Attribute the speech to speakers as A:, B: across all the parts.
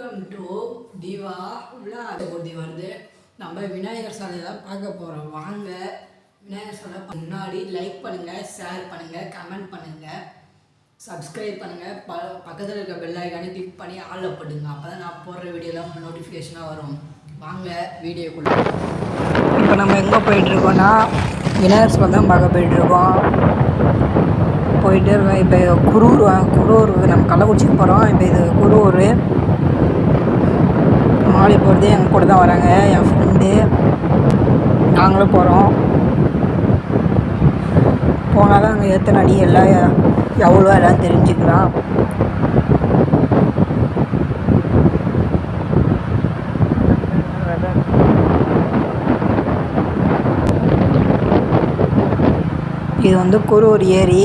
A: Welcome to தீவா விழாபூர்த்தி வந்து நம்ம விநாயகர் சிலையை தான் பார்க்க போகிறோம். வாங்க விநாயகர் சிலை முன்னாடி லைக் பண்ணுங்கள், ஷேர் பண்ணுங்கள், கமெண்ட் பண்ணுங்கள், சப்ஸ்கிரைப் பண்ணுங்கள், பக்கத்தில் இருக்க பெல் ஐக்கானை கிளிக் பண்ணி ஆளில் போட்டுங்க. அப்போ தான் நான் போடுற வீடியோலாம் நோட்டிஃபிகேஷனாக வரும். வாங்க வீடியோக்குள்ளே. இப்போ நம்ம எங்கே போயிட்டுருக்கோன்னா விநாயகர் சிலை தான் பார்க்க போயிட்டுருக்கோம். போயிட்டே இருக்கோம். இப்போ குரூர் நம்ம கள்ளக்குறிச்சிக்கு போகிறோம். இப்போ இது குரூர் மாலை போகிறது எங்கள் கூட தான் வராங்க, என் ஃப்ரெண்டு. நாங்களும் போகிறோம். போனால் தான் அங்கே எத்தனை அடி எல்லாம் எவ்வளோ எல்லாம் தெரிஞ்சுக்கலாம். இது வந்து குரூர் ஏரி.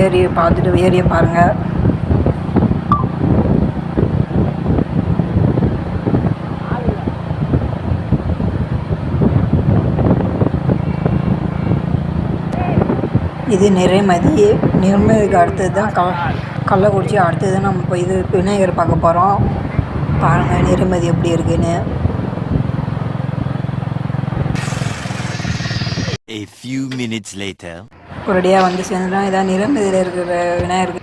A: ஏரி பார்த்துட்டு ஏரியை பாருங்கள். இது நிறைமதிக்கு அடுத்தது தான் கள்ளக்குறிச்சி. அடுத்தது தான் நம்ம இப்போ இது விநாயகர் பார்க்க போகிறோம். பாருங்கள் நிறைமதி எப்படி இருக்குன்னு.
B: A few minutes later.
A: ஒரேடியாக வந்து சேர்ந்துதான் இதான் நிறைமதியில் இருக்கிற விநாயகர்.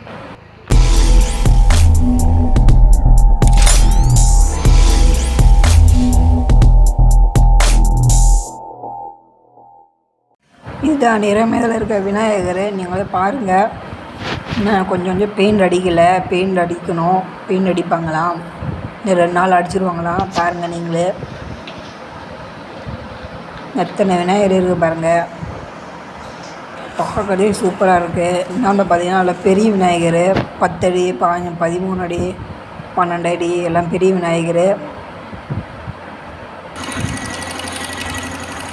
A: இதுதான் நிறைமதியில் இருக்கிற விநாயகர். நீங்களே பாருங்கள். இன்னும் கொஞ்சம் பெயிண்ட் அடிக்கலை, பெயிண்ட் அடிக்கணும். பெயிண்ட் அடிப்பாங்களாம், 2 நாள் அடிச்சிருவாங்களாம். பாருங்கள் நீங்களே எத்தனை விநாயகர் இருக்குது பாருங்கள். பார்க்கறதே சூப்பராக இருக்குது. இன்னொன்று பார்த்தீங்கன்னா அதில் பெரிய விநாயகர் 10 அடி 13 அடி 12 அடி எல்லாம் பெரிய விநாயகர்.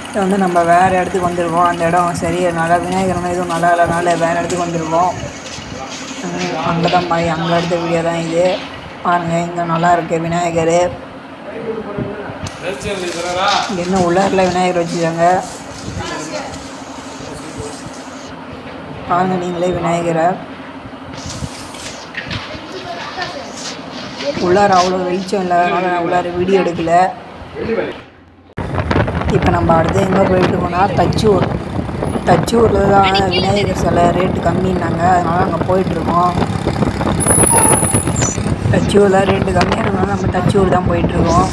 A: இது வந்து நம்ம வேறு இடத்துக்கு வந்துருக்கோம். அந்த இடம் சரி நல்லா விநாயகர் எதுவும் நல்லா இல்லைனால வேறு இடத்துக்கு வந்துருக்கோம். அங்கே தான் அங்கே எடுத்த வீடியோ தான் இது. பாருங்கள் இங்கே நல்லா இருக்குது விநாயகர். இன்னும் உள்ளாரில் விநாயகர் வச்சுருக்காங்க. பாருங்கள் நீங்களே விநாயகரை. உள்ளார அவ்வளோ வெளிச்சம் இல்லாதனால நான் உள்ளார வீடியோ எடுக்கலை. இப்போ நம்ம அடுத்து எங்கே போயிட்டுருக்கோம்னா தச்சூரில் தான் விநாயகர் சிலை ரேட்டு கம்மின்னாங்க. அதனால் அங்கே போயிட்டுருக்கோம். தச்சூரில் ரேட்டு கம்மியானதுனால நம்ம தச்சூர் தான் போயிட்டுருக்கோம்.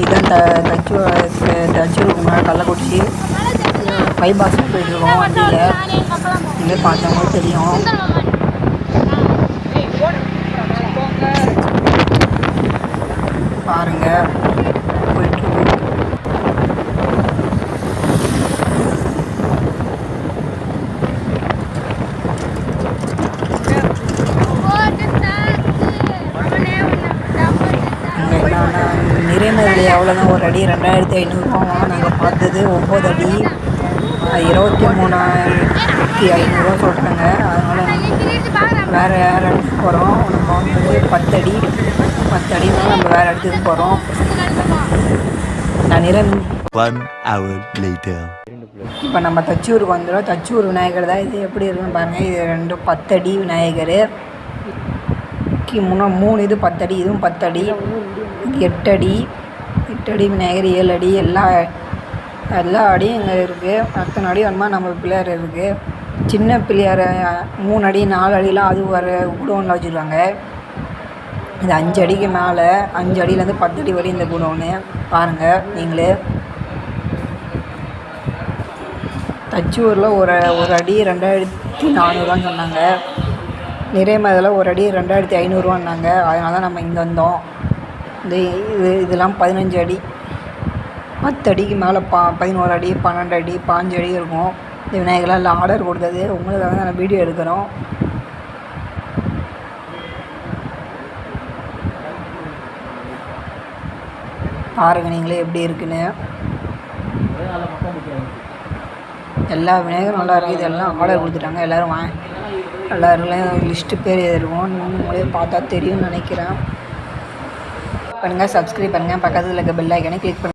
A: இதுதான் தச்சூருக்கு முன்னாடி கள்ளக்குறிச்சி பைபாஸ் போயிட்டுருக்கோம் வண்டியில். இங்கே பார்த்தவங்க தெரியும். பாருங்கள் போயிட்டுருக்கோம். நிறைமதியில் எவ்வளோதான் ஒரு அடி 2500 நாங்கள் பார்த்தது 9 அடி 23,500 சொல்கிறாங்க. அதனால் வேறு இடத்துக்கு போகிறோம். நம்ம வந்து 10 அடினால நம்ம வேறு இடத்துக்கு போகிறோம். நான்
B: 1 hour later.
A: இப்போ நம்ம தச்சூருக்கு வந்துடும். தச்சூர் விநாயகர் தான் இது. எப்படி இருக்குன்னு பாருங்கள். இது 2 10 அடி விநாயகர். முன்னே 3 இது 10 அடி, இதுவும் 10 அடி, 8 அடி விநாயகர், 7 அடி எல்லா அடியும் இங்கே இருக்குது. அத்தனை அடி வருமா நம்ம பிள்ளையார் இருக்குது. சின்ன பிள்ளையார் 3 அடி 4 அடிலாம் அது வர குடோனில் வச்சுருவாங்க. இது 5 அடிக்கு மேலே 5 அடியிலேருந்து 10 அடி வரையும் இந்த குடோனு. பாருங்கள் நீங்களே. தச்சூரில் ஒரு அடி 2400 சொன்னாங்க. நிறைமதியில் ஒரு அடி 2500 அதனால தான் நம்ம இங்கே வந்தோம். இதெல்லாம் 15 அடி 10 அடிக்கு மேலே 11 அடி 12 அடி 5 அடி இருக்கும். இந்த விநாயகர்லாம் இல்லை ஆர்டர் கொடுத்தது. உங்களுக்காக தான் நான் வீடியோ எடுக்கிறோம். பாருங்கள் நீங்களே எப்படி இருக்குன்னு. எல்லா விநாயகரும் நல்லா இருக்குது. இதெல்லாம் ஆர்டர் கொடுத்துட்டாங்க. எல்லாருக்கும் லிஸ்ட்டு பேர் இருக்கும். உங்களே பார்த்தா தெரியும்னு நினைக்கிறேன். பண்ணுங்கள், சப்ஸ்கிரைப் பண்ணுங்கள், பக்கத்தில் இருக்க பெல் ஐக்கானை கிளிக் பண்ணுங்கள்.